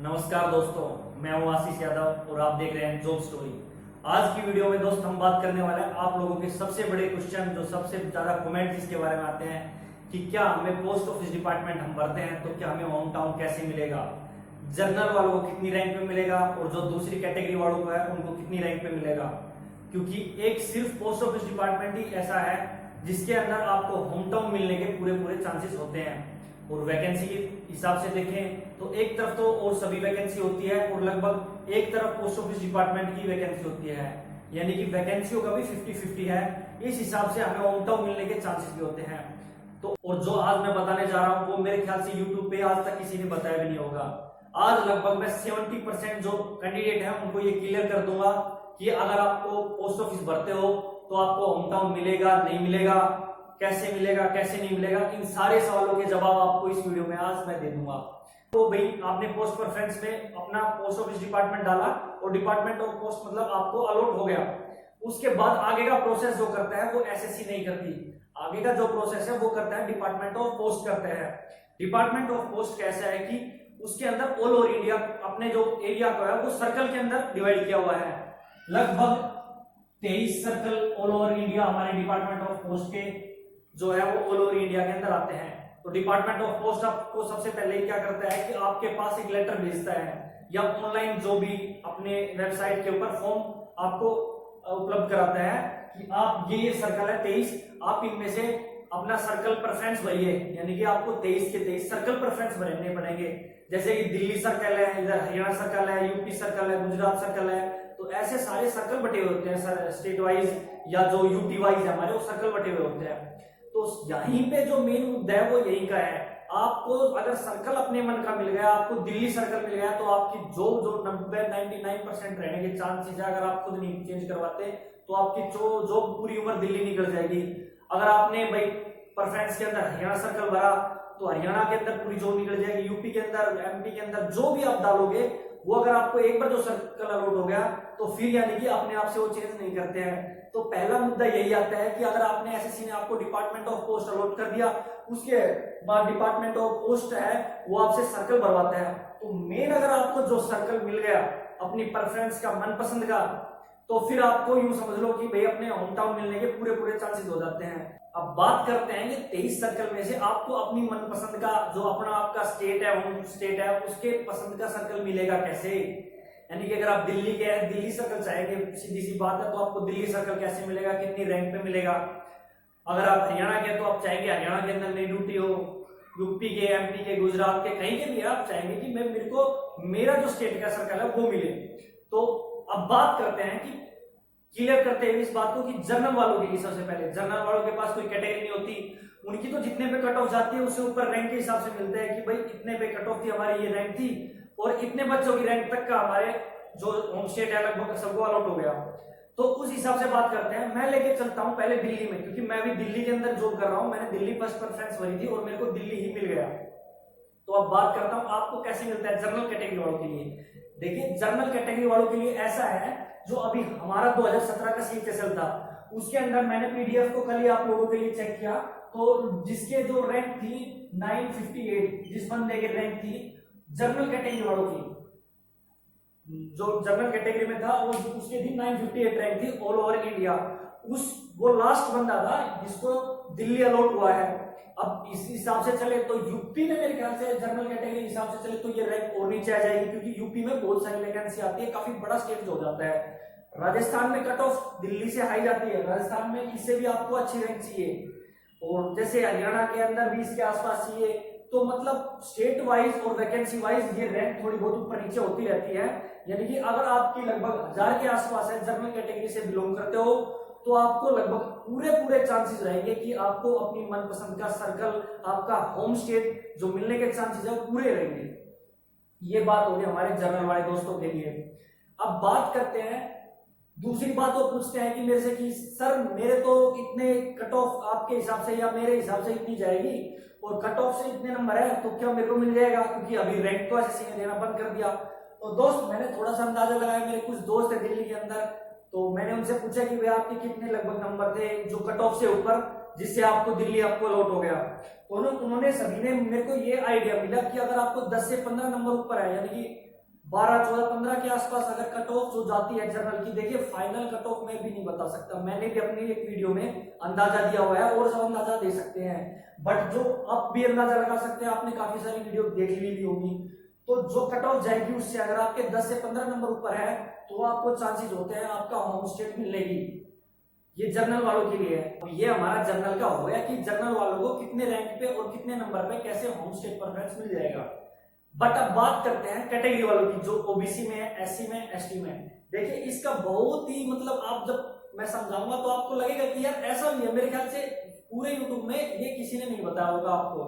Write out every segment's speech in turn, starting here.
नमस्कार दोस्तों, मैं हूं आशीष यादव और आप देख रहे हैं जॉब स्टोरी। आज की वीडियो में दोस्त हम बात करने वाले हैं आप लोगों के सबसे बड़े क्वेश्चन, जो सबसे ज्यादा कमेंट जिसके बारे में आते हैं कि क्या हमें पोस्ट ऑफिस डिपार्टमेंट हम भरते हैं तो क्या हमें होम टाउन कैसे मिलेगा, जनरल वालों को कितनी रैंक पे मिलेगा और जो दूसरी कैटेगरी वालों को है उनको कितनी रैंक पे मिलेगा। क्योंकि एक सिर्फ पोस्ट ऑफिस डिपार्टमेंट ही ऐसा है जिसके अंदर आपको होम टाउन मिलने के पूरे चांसेस होते हैं। और वैकेंसी के हिसाब से देखें तो एक तरफ तो और सभी वैकेंसी होती है और लगभग एक तरफ पोस्ट ऑफिस डिपार्टमेंट की वैकेंसी होती है, यानी कि वैकेंसियों का भी 50-50 है। इस हिसाब से हमें होम टाउन मिलने के चांसेस भी होते हैं। तो और जो आज मैं बताने जा रहा हूं वो मेरे ख्याल से यूट्यूब पे आज तक किसी ने बताया भी नहीं होगा। आज लगभग मैं 70% जो कैंडिडेट है उनको ये क्लियर कर दूंगा कि अगर आपको पोस्ट ऑफिस भरते हो तो आपको होम टाउन मिलेगा नहीं मिलेगा, कैसे मिलेगा कैसे नहीं मिलेगा, इन सारे सवालों के जवाब आपको इस वीडियो में आज मैं दे दूंगा। तो भाई आपने पोस्ट प्रेफरेंस में अपना पोस्ट ऑफिस डिपार्टमेंट डाला और डिपार्टमेंट ऑफ पोस्ट मतलब आपको अलॉट हो गया। उसके बाद आगे का प्रोसेस जो करता है वो एसएससी नहीं करती, आगे का जो प्रोसेस है वो करता है डिपार्टमेंट ऑफ पोस्ट करते हैं। डिपार्टमेंट ऑफ पोस्ट कैसा है कि उसके अंदर ऑल ओवर इंडिया अपने जो एरिया को है वो सर्कल के अंदर डिवाइड किया हुआ है। लगभग 23 सर्कल ऑल ओवर इंडिया हमारे डिपार्टमेंट ऑफ पोस्ट के जो है वो ऑल ओवर इंडिया के अंदर आते हैं। तो डिपार्टमेंट ऑफ पोस्ट आपको सबसे पहले क्या करता है कि आपके पास एक लेटर भेजता है या ऑनलाइन जो भी अपने वेबसाइट के ऊपर फॉर्म आपको उपलब्ध कराता है कि आप ये सर्कल है 23, आप इनमें से अपना सर्कल प्रेफरेंस भरिए, यानी कि आपको 23 के 23 सर्कल प्रेफरेंस भरने पड़ेंगे। जैसे कि दिल्ली सर्कल है, इधर हरियाणा सर्कल है, यूपी सर्कल है, गुजरात सर्कल है, तो ऐसे सारे सर्कल बटे हुए होते हैं स्टेट वाइज या जो यूटी वाइज है हमारे वो सर्कल बटे हुए होते हैं। तो यहीं पे जो मेन मुद्दा है वो यही का है, आपको अगर सर्कल अपने मन का मिल गया, आपको दिल्ली सर्कल मिल गया तो आपकी जॉब जो 99% रहने के चांसेस है, अगर आप खुद नहीं चेंज करवाते तो आपकी जॉब पूरी उम्र दिल्ली निकल जाएगी। अगर आपने भाई प्रेफरेंस के अंदर हरियाणा सर्कल भरा तो हरियाणा के अंदर पूरी जॉब निकल जाएगी, यूपी के अंदर, एमपी के अंदर जो भी आप डालोगे वो अगर आपको एक बार जो सर्कल अलॉट हो गया तो फिर यानी कि अपने आप से वो चेंज नहीं करते हैं। तो पहला मुद्दा यही आता है कि अगर आपने एसएससी ने आपको डिपार्टमेंट ऑफ पोस्ट अलॉट कर दिया, उसके बाद डिपार्टमेंट ऑफ पोस्ट है वो आपसे सर्कल भरवाता है। तो मेन अगर आपको जो सर्कल मिल गया अपनी प्रेफरेंस का, मनपसंद का, तो फिर आपको यूं समझ लो कि भाई अपने होम टाउन मिलने के पूरे चांसेस हो जाते हैं। अब बात करते हैं कि 23 सर्कल में से आपको अपनी मनपसंद का जो अपना आपका स्टेट है, होम स्टेट है, उसके पसंद का सर्कल मिलेगा कैसे। यानी कि अगर आप दिल्ली के हैं, दिल्ली सर्कल चाहेंगे, सीधी सी बात है, तो आपको दिल्ली सर्कल कैसे मिलेगा, कितनी रैंक पे मिलेगा। अगर आप हरियाणा के तो आप चाहेंगे हरियाणा के अंदर मेरी ड्यूटी हो, यूपी के, एमपी के, गुजरात के, कहीं के भी आप चाहेंगे कि मेरे को मेरा जो स्टेट का सर्कल है वो मिले। तो अब बात करते हैं कि क्लियर करते हैं इस बात को कि जनरल वालों के लिए सबसे पहले, जनरल वालों के पास कोई कैटेगरी नहीं होती, उनकी तो जितने पे कट ऑफ जाती है उससे ऊपर रैंक के हिसाब से मिलते हैं कि भाई इतने पे कट ऑफ थी हमारी, ये रैंक थी और इतने बच्चों की रैंक तक का हमारे जो होम स्टेट है लगभग सबको अलॉट हो गया। तो उस हिसाब से बात करते हैं। मैं लेके चलता हूं पहले दिल्ली में, क्योंकि मैं भी दिल्ली के अंदर जॉब कर रहा हूं, मैंने दिल्ली फर्स्ट प्रेफरेंस भरी थी और मेरे को दिल्ली ही मिल गया। तो अब बात करता हूं आपको कैसे मिलता है जनरल कैटेगरी वालों के लिए। देखिए जनरल कैटेगरी वालों के लिए ऐसा है, जो अभी हमारा 2017 का CHSL था उसके अंदर मैंने पीडीएफ को कल ही आप लोगों के लिए चेक किया, तो जिसके जो रैंक थी 958, जिस बंदे की रैंक थी जनरल कैटेगरी वालों की, जो जनरल कैटेगरी में था वो उसकी थी 958 रैंक थी ऑल ओवर इंडिया। वो लास्ट बंदा था जिसको दिल्ली अलॉट हुआ है। अब इस हिसाब से चले तो यूपी में मेरे ख्याल से जनरल कैटेगरी हिसाब से चले तो ये रैंक और नीचे आ जाएगी, क्योंकि यूपी में बहुत सारी वैकेंसी आती है, काफी बड़ा स्टेट हो जाता है। राजस्थान में कट ऑफ दिल्ली से हाई जाती है, राजस्थान में इससे भी आपको अच्छी रैंक चाहिए, और जैसे हरियाणा के अंदर भी इसके आसपास चाहिए। तो मतलब स्टेट वाइज और वैकेंसी वाइज ये रैंक थोड़ी बहुत ऊपर नीचे होती रहती है। यानी कि अगर आपकी लगभग 1000 के आसपास है, जनरल कैटेगरी से बिलोंग करते हो, तो आपको लगभग पूरे चांसेस रहेंगे कि आपको अपनी मनपसंद का सर्कल, आपका होम स्टेट जो मिलने के चांसेस है वो पूरे रहेंगे। ये बात होगी हमारे जनरल वाले दोस्तों के लिए। अब बात करते हैं दूसरी बात, वो पूछते हैं कि मेरे से कि सर मेरे तो इतने कट ऑफ आपके हिसाब से या मेरे हिसाब से इतनी जाएगी और कट ऑफ से इतने नंबर है तो क्या मेरे को मिल जाएगा, क्योंकि अभी रैंक तो एसएससी ने देना बंद कर दिया। तो दोस्त मैंने थोड़ा सा अंदाजा लगाया, मेरे कुछ दोस्त है दिल्ली के अंदर, तो मैंने उनसे पूछा कि भैया आपके कितने लगभग नंबर थे जो कट ऑफ से ऊपर, जिससे आपको दिल्ली आपको अलॉट हो गया। तो उन्होंने सभी ने मेरे को ये आइडिया मिला कि अगर आपको 10 से 15 नंबर ऊपर है, यानी कि 12, 14, 15 के आसपास अगर कट ऑफ जो जाती है जनरल की, देखिए फाइनल कट ऑफ मैं भी नहीं बता सकता, मैंने भी अपनी एक वीडियो में अंदाजा दिया हुआ है और सब अंदाजा दे सकते हैं, बट जो आप भी अंदाजा लगा सकते हैं, आपने काफी सारी वीडियो देख ली होगी, तो जो कट ऑफ जाएगी उससे अगर आपके 10 से 15 नंबर ऊपर है तो आपको चांसेस होते हैं आपका होम स्टेट मिलने की। ये जर्नल वालों के लिए है। अब ये हमारा जर्नल का हो गया कि जर्नल वालों को कितने रैंक पे और कितने नंबर पे कैसे होम स्टेट प्रेफरेंस मिल जाएगा। बट अब बात करते हैं कैटेगरी वालों की, जो ओबीसी में है, एससी में, एसटी में। देखिए इसका बहुत ही मतलब आप जब मैं समझाऊंगा तो आपको लगेगा कि यार ऐसा भी है, मेरे ख्याल से पूरे यूट्यूब में ये किसी ने नहीं बताया होगा आपको।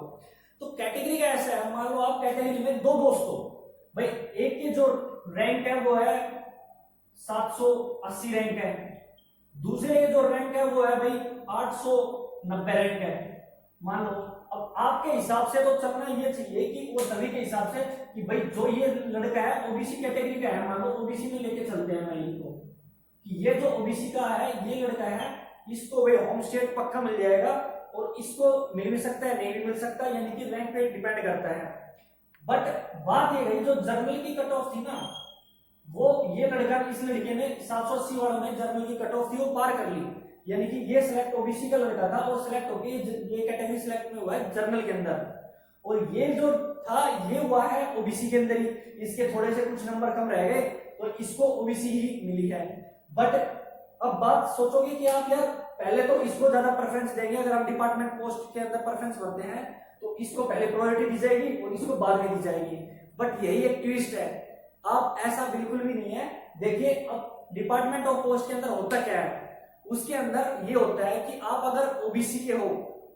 तो कैटेगरी का ऐसा है, मान लो आप कैटेगरी में दो दोस्त हो भाई, एक की जो रैंक है वो है 780 रैंक है, दूसरे के जो रैंक है वो है भाई 890 रैंक है। मान लो अब आपके हिसाब से तो चलना ये चाहिए कि वो सभी के हिसाब से कि भाई जो ये लड़का है ओबीसी कैटेगरी का है, मान लो ओबीसी में लेके चलते हैं मैं इनको कि ये जो ओबीसी का है ये लड़का है, इसको भाई होम स्टेट पक्का मिल जाएगा और इसको मिल भी सकता है नहीं भी मिल सकता, यानी कि रैंक पे डिपेंड करता है। बट बात ये रही जो जर्नल की कट ऑफ थी ना, वो ये लड़का इस लड़के ने 780 वालों ने जर्नल की कट ऑफ थी वो पार कर ली, यानी कि ये सिलेक्ट ओबीसी का लड़का था और सिलेक्ट होके ये कैटेगरी सिलेक्ट में हुआ है जर्नल के अंदर, और ये जो था ये हुआ है ओबीसी के अंदर ही, इसके थोड़े से कुछ नंबर कम रह गए तो इसको ओबीसी ही मिली है। बट अब बात सोचोगे कि आप यार पहले तो इसको ज्यादा प्रेफरेंस देंगे, अगर आप डिपार्टमेंट पोस्ट के अंदर प्रेफरेंस भरते हैं तो इसको पहले प्रायोरिटी दी जाएगी और इसको बाद में दी जाएगी। बट यही एक ट्विस्ट है, आप ऐसा बिल्कुल भी नहीं है। देखिए अब डिपार्टमेंट ऑफ पोस्ट के अंदर होता क्या है, उसके अंदर ये होता है कि आप अगर ओबीसी के हो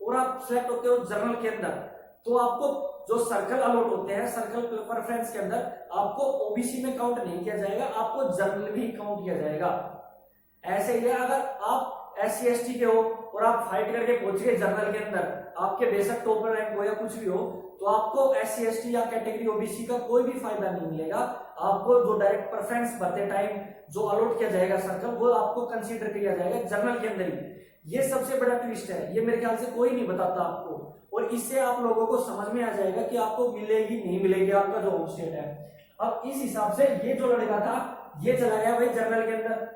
और आप सिलेक्ट होते हो जर्नल के अंदर, तो आपको जो सर्कल अलॉट होते हैं सर्कल प्रेफरेंस के अंदर आपको ओबीसी में काउंट नहीं किया जाएगा, आपको जर्नल में ही काउंट किया जाएगा। ऐसे ही है अगर आप एससी एसटी के हो और आप फाइट करके पहुंच गए जर्नल के अंदर, आपके बेशक टॉपर रैंक हो या कुछ भी हो, तो आपको एससी एसटी या कैटेगरी ओबीसी का कोई भी फायदा नहीं मिलेगा। आपको जो डायरेक्ट प्रेफरेंस भरते टाइम जो अलॉट किया जाएगा सर्कल, वो आपको कंसीडर किया जाएगा जर्नल के अंदर ही। ये सबसे बड़ा ट्विस्ट है, ये मेरे ख्याल से कोई नहीं बताता आपको, और इससे आप लोगों को समझ में आ जाएगा कि आपको मिलेगी नहीं मिलेगी आपका जो होम स्टेट है। अब इस हिसाब से ये जो लड़का था ये चला गया भाई जर्नल के अंदर,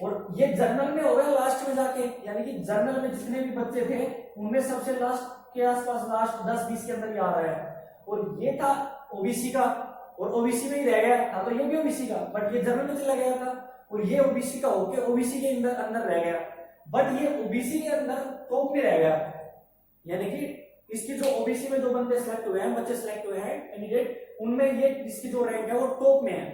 और ये जर्नल में हो गया लास्ट में जाके, यानी कि जर्नल में जितने भी बच्चे थे उनमें सबसे लास्ट के आसपास लास्ट 10-20 के अंदर ही आ रहा है। और ये था ओबीसी का और ओबीसी में ही रह गया था, तो ये भी ओबीसी का, बट ये जर्नल में चला गया था और ये ओबीसी का होके ओबीसी के अंदर रह गया, बट ये ओबीसी के अंदर टॉप में रह गया, यानी कि इसकी जो ओबीसी में जो बंदे सिलेक्ट हुए हैं, बच्चे सिलेक्ट हुए हैं कैंडिडेट, उनमें ये इसकी जो रैंक है वो टॉप में है।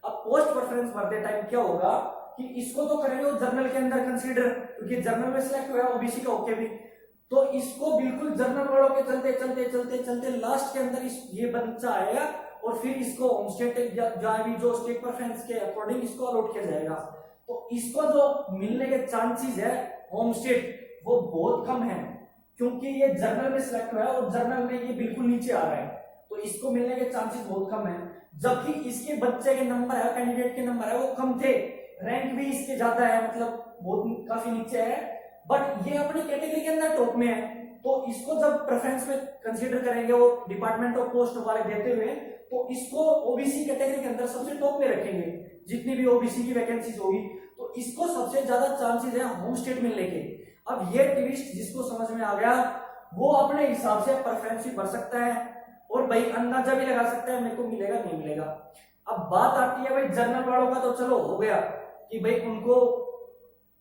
अब पोस्ट प्रेफरेंस भरते टाइम क्या होगा कि इसको तो करेंगे वो जर्नल के अंदर कंसीडर, क्योंकि जर्नल में सिलेक्ट हुआ है ओबीसी का होके भी, तो इसको बिल्कुल जर्नल वालों के चलते चलते चलते चलते लास्ट के अंदर ये बच्चा आएगा और फिर इसको होम स्टेट जहां भी जो स्टेट प्रेफरेंस के अकॉर्डिंग इसको अलॉट किया जाएगा। तो इसको जो मिलने के चांसेस है होम स्टेट वो बहुत कम है, क्योंकि ये जर्नल में सिलेक्ट हुआ है और जर्नल में ये बिल्कुल नीचे आ रहा है, तो इसको मिलने के चांसेस बहुत कम है। जबकि इसके बच्चे के नंबर है, कैंडिडेट के नंबर है वो कम थे, रैंक भी इसके ज्यादा है, मतलब बहुत काफी नीचे है, बट ये अपनी कैटेगरी के अंदर टॉप में है। तो इसको जब प्रेफरेंस में कंसीडर करेंगे वो डिपार्टमेंट ऑफ पोस्ट वाले देते हुए, तो इसको ओबीसी कैटेगरी के अंदर सबसे टॉप में रखेंगे, जितनी भी ओबीसी की वैकेंसीज होगी, तो इसको सबसे ज्यादा चांसेस है होम स्टेट मिलने के। अब ये ट्विस्ट जिसको समझ में आ गया वो अपने हिसाब से प्रेफरेंस भी भर सकता है और भाई अंदाजा भी लगा सकता है मेरे को मिलेगा नहीं मिलेगा। अब बात आती है भाई जर्नल वालों का, तो चलो हो गया कि भाई उनको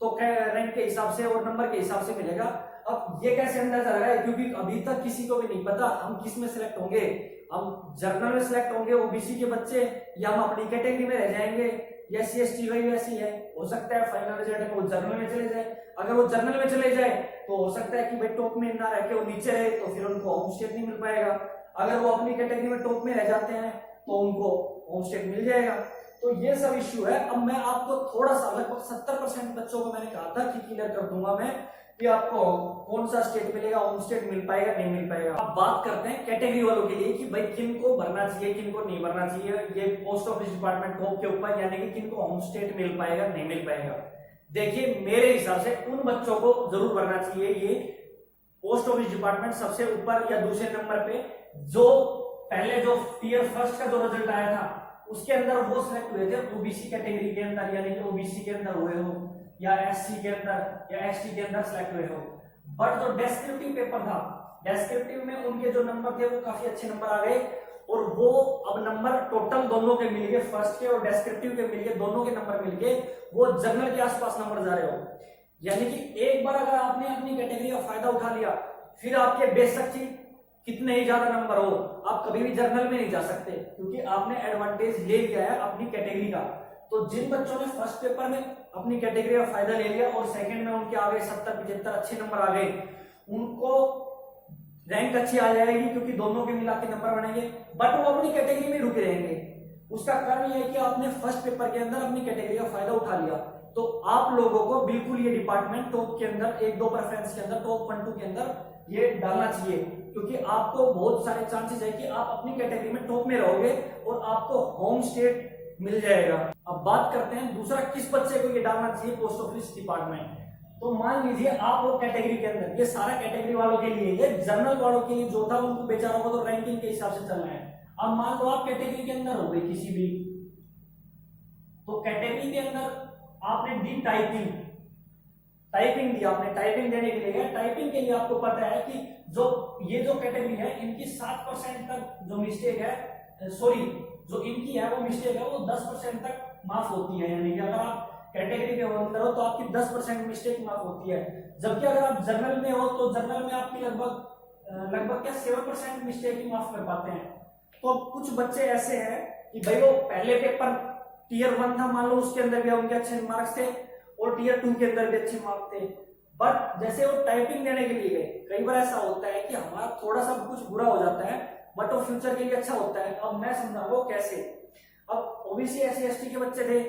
तो रैंक के हिसाब से और नंबर के हिसाब से मिलेगा। अब ये कैसे अंदाजा लगाए, क्योंकि अभी तक किसी को भी नहीं पता हम किस में सिलेक्ट होंगे, हम जर्नल में सिलेक्ट होंगे ओबीसी के बच्चे, या हम अपनी कैटेगरी में रह जाएंगे, या CST वही वैसी है, हो सकता है फाइनल रिजल्ट में वो जर्नल में चले जाए। अगर वो जर्नल में चले जाए तो हो सकता है कि भाई टॉप में ना रह के वो नीचे रहे, तो फिर उनको होम स्टेट नहीं मिल पाएगा। अगर वो अपनी कैटेगरी में टॉप में रह जाते हैं तो उनको होम स्टेट मिल जाएगा। तो ये सब इश्यू है। अब मैं आपको थोड़ा सा लगभग 70% बच्चों को मैंने कहा था कि क्लियर कर दूंगा मैं कि आपको कौन सा स्टेट मिलेगा, होम स्टेट मिल पाएगा नहीं मिल पाएगा। अब बात करते हैं कैटेगरी वालों के लिए कि भाई किन को भरना चाहिए किन को नहीं भरना चाहिए, ये पोस्ट ऑफिस डिपार्टमेंट टॉप के ऊपर, यानी कि किन को होम स्टेट मिल पाएगा नहीं मिल पाएगा। देखिए मेरे हिसाब से उन बच्चों को जरूर भरना चाहिए ये पोस्ट ऑफिस डिपार्टमेंट सबसे ऊपर या दूसरे नंबर पे, जो पहले जो टीयर फर्स्ट का जो रिजल्ट आया था उसके अंदर वो सिलेक्ट हुए थे ओबीसी कैटेगरी के अंदर, यानी कि ओबीसी के अंदर हुए हो या एससी के अंदर या एसटी के अंदर सिलेक्ट हुए हो। बट जो डेस्क्रिप्टिव पेपर था, डेस्क्रिप्टिव में उनके जो नंबर थे वो काफी अच्छे नंबर आ गए, और वो अब नंबर टोटल दोनों के मिल गए, फर्स्ट के और डेस्क्रिप्टिव के मिल गए, दोनों के नंबर मिल गए, वो जनरल के आसपास नंबर जा रहे हो। यानी कि एक बार अगर आपने अपनी कैटेगरी का फायदा उठा लिया, फिर आपके बेशक कितने ही ज्यादा नंबर हो, आप कभी भी जर्नल में नहीं जा सकते, क्योंकि आपने एडवांटेज ले लिया है अपनी कैटेगरी का। तो जिन बच्चों ने फर्स्ट पेपर में अपनी कैटेगरी का फायदा ले लिया और सेकंड में उनके आ गए 70-75 अच्छे नंबर आ गए, उनको रैंक अच्छी आ जाएगी, क्योंकि दोनों के मिला के नंबर बनेंगे, बट वो अपनी कैटेगरी में रुके रहेंगे। उसका कारण यह है कि आपने फर्स्ट पेपर के अंदर अपनी कैटेगरी का फायदा उठा लिया। तो आप लोगों को बिल्कुल ये डिपार्टमेंट टॉप के अंदर, 1-2 प्रेफरेंस के अंदर, टॉप 1-2 के अंदर ये डालना चाहिए, क्योंकि आपको बहुत सारे चांसेस है कि आप अपनी कैटेगरी में टॉप में रहोगे और आपको होम स्टेट मिल जाएगा। अब बात करते हैं दूसरा, किस बच्चे को ये डालना चाहिए पोस्ट ऑफिस डिपार्टमेंट। तो मान लीजिए आप वो कैटेगरी के अंदर, ये सारा कैटेगरी वालों के लिए, ये जनरल वालों के लिए जो था उनको बेचारों को तो रैंकिंग के हिसाब से चलना है। अब मान लो आप कैटेगरी के अंदर हो गए किसी भी, तो कैटेगरी के अंदर आपने दी टाइपिंग, टाइपिंग दी आपने, टाइपिंग देने के लिए, टाइपिंग के लिए आपको पता है कि जो ये जो कैटेगरी है इनकी 7% तक जो मिस्टेक है, सॉरी जो इनकी है वो मिस्टेक है वो 10% तक माफ होती है। यानी कि अगर आप कैटेगरी के अंदर हो तो आपकी 10% मिस्टेक माफ होती है, जबकि अगर आप जनरल में हो तो जनरल में आपकी लगभग क्या 7% मिस्टेक ही माफ कर पाते हैं। तो कुछ बच्चे ऐसे हैं कि भाई वो पहले पेपर टियर 1 था, मान लो उसके अंदर भी उनके अच्छे मार्क्स थे और टियर 2 के अंदर भी अच्छे मार्क्स थे, बट जैसे वो टाइपिंग देने के लिए गए, कई बार ऐसा होता है कि हमारा थोड़ा सा कुछ बुरा हो जाता है बट वो फ्यूचर के लिए अच्छा होता है। अब मैं समझाऊंगा कैसे। अब ओबीसी SC ST के बच्चे थे,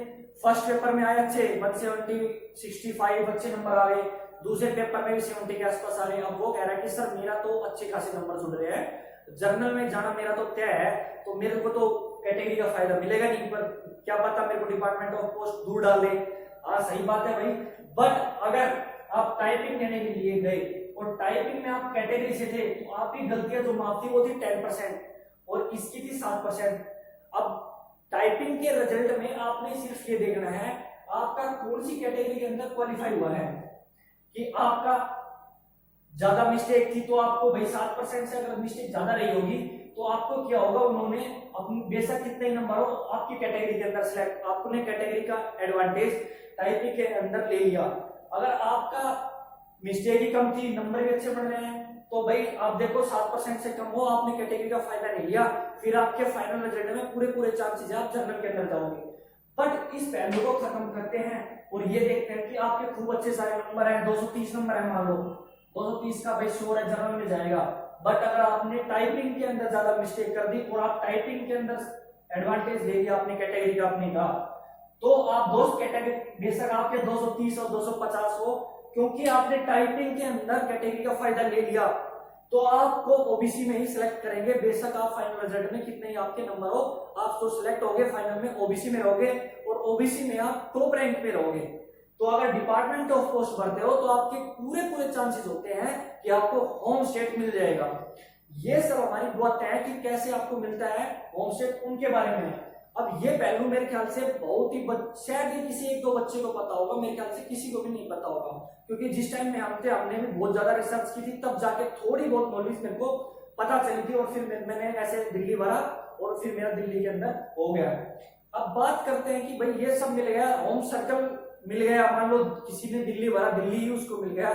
फर्स्ट पेपर में आए अच्छे 170 65 अच्छे नंबर आ गए, दूसरे पेपर में भी 70 के आसपास आ गए। अब वो कह रहा है कि सर मेरा तो अच्छे खासे नंबर जुड़ रहे हैं, जर्नल में जाना मेरा तो तय है, तो मेरे को तो कैटेगरी का फायदा मिलेगा नहीं, पर क्या पता मेरे को डिपार्टमेंट ऑफ पोस्ट दूर डाल दे। हाँ सही बात है भाई, बट अगर आप टाइपिंग देने के लिए गए और टाइपिंग में आप कैटेगरी से थे तो आपकी गलतियां जो माफ थी वो थी 10% और इसकी थी 7%। अब टाइपिंग के रिजल्ट में आपने सिर्फ ये देखना है आपका कौन सी कैटेगरी के अंदर क्वालिफाई हुआ है, कि आपका ज्यादा मिस्टेक थी तो आपको भाई 7% से अगर मिस्टेक ज्यादा रही होगी तो आपको क्या होगा, उन्होंने अपनी बेशक कितने नंबर हो आपकी कैटेगरी के अंदर सिलेक्ट, आपने कैटेगरी का एडवांटेज टाइपिंग के अंदर ले लिया। अगर आपका मिस्टेक ही कम थी, नंबर भी अच्छे बन रहे हैं, तो भाई आप देखो 7% से कम हो, आपने कैटेगरी का फायदा नहीं लिया, फिर आपके फाइनल रिजल्ट में पूरे चांसेस आप जर्नल के अंदर जाओगे। बट इस पहलू को खत्म करते हैं और ये देखते हैं कि आपके खूब अच्छे सारे नंबर हैं, 230 नंबर है, मान लो 230 का भाई श्योर है जर्नल में जाएगा। बट अगर आपने टाइपिंग के अंदर ज्यादा मिस्टेक कर दी और आप टाइपिंग के अंदर एडवांटेज ले लिया अपनी कैटेगरी का अपने का, तो आप दोस्त कैटेगरी बेशक आपके 230 और 250 हो, क्योंकि आपने टाइपिंग के अंदर कैटेगरी का फायदा ले लिया तो आपको ओबीसी में ही सिलेक्ट करेंगे, बेशक आप फाइनल रिजल्ट में कितने ही आपके नंबर हो, आप तो सिलेक्ट होगे फाइनल में ओबीसी में रहोगे और ओबीसी में आप टॉप रैंक पे रहोगे। तो अगर डिपार्टमेंट ऑफ पोस्ट भरते हो तो आपके पूरे चांसेस होते हैं कि आपको होम स्टेट मिल जाएगा। ये सब हमारी बातें हैं कि कैसे आपको मिलता है होम स्टेट, उनके बारे में। अब ये पहलू मेरे ख्याल से बहुत ही शायद ही किसी 1-2 बच्चे को पता होगा, मेरे ख्याल से किसी को भी नहीं पता होगा, क्योंकि जिस टाइम में हम थे हमने भी बहुत ज्यादा रिसर्च की थी, तब जाके थोड़ी बहुत नॉलेज मेरे को पता चली थी और फिर मैंने ऐसे दिल्ली भरा और फिर मेरा दिल्ली के अंदर हो गया। अब बात करते हैं कि भाई ये सब मिल गया, होम सर्कल मिल गया, मान लो किसी ने दिल्ली भरा, दिल्ली ही उसको मिल गया,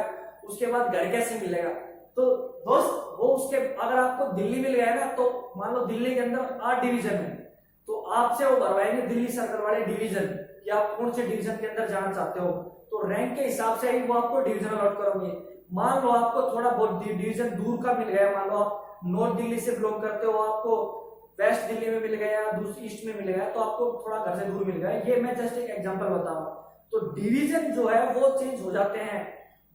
उसके बाद घर कैसे मिलेगा। तो दोस्त वो उसके अगर आपको दिल्ली मिल गया ना, तो मान लो दिल्ली के अंदर 8 डिवीजन है, तो आपसे वो भरवाएंगे दिल्ली सर्कल वाले डिवीजन कि आप कौन से डिवीजन के अंदर जाना चाहते हो, तो रैंक के हिसाब से ही वो आपको डिवीजन अलॉट करोगे। मान लो आपको थोड़ा बहुत डिवीजन दूर का मिल गया, मान लो आप नॉर्थ दिल्ली से बिलोंग करते हो, आपको वेस्ट दिल्ली में मिल गया, दूसरी ईस्ट में मिल गया, तो आपको थोड़ा घर से दूर मिल गया। ये मैं जस्ट एक एग्जांपल बता रहा हूं। तो डिवीजन जो है वो चेंज हो जाते हैं,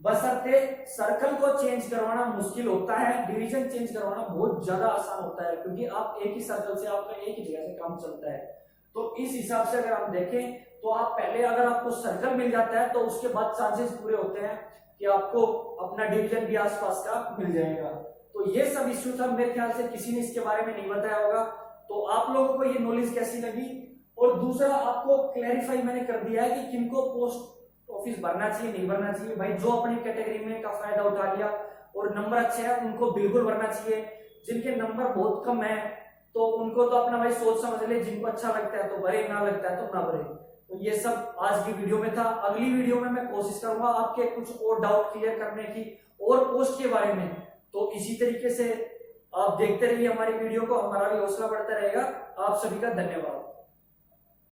बशर्ते सर्कल को चेंज करवाना मुश्किल होता है, डिवीजन चेंज करवाना बहुत ज्यादा आसान होता है, क्योंकि आप एक ही सर्कल से आपका एक ही जगह से काम चलता है। तो इस हिसाब से अगर हम देखें तो आप पहले अगर आपको सर्कल मिल जाता है तो उसके बाद चांसेस पूरे होते हैं कि आपको अपना डिवीजन भी आसपास का मिल जाएगा। तो ये सब इश्यू था, मेरे ख्याल से किसी ने इसके बारे में नहीं बताया होगा, तो आप लोगों को ये नॉलेज कैसी लगी, और दूसरा आपको क्लैरिफाई मैंने कर दिया है कि किनको पोस्ट ऑफिस भरना चाहिए नहीं भरना चाहिए। भाई जो अपनी कैटेगरी में का फायदा उठा लिया और नंबर अच्छे हैं उनको बिल्कुल भरना चाहिए, जिनके नंबर बहुत कम है तो उनको तो अपना भाई सोच समझ ले, जिनको अच्छा लगता है तो भरे, ना लगता है तो ना भरे। तो ये सब आज की वीडियो में था। अगली वीडियो में मैं कोशिश करूंगा आपके कुछ और डाउट क्लियर करने की और पोस्ट के बारे में। तो इसी तरीके से आप देखते रहिए हमारी वीडियो को, हमारा भी हौसला बढ़ता रहेगा। आप सभी का धन्यवाद।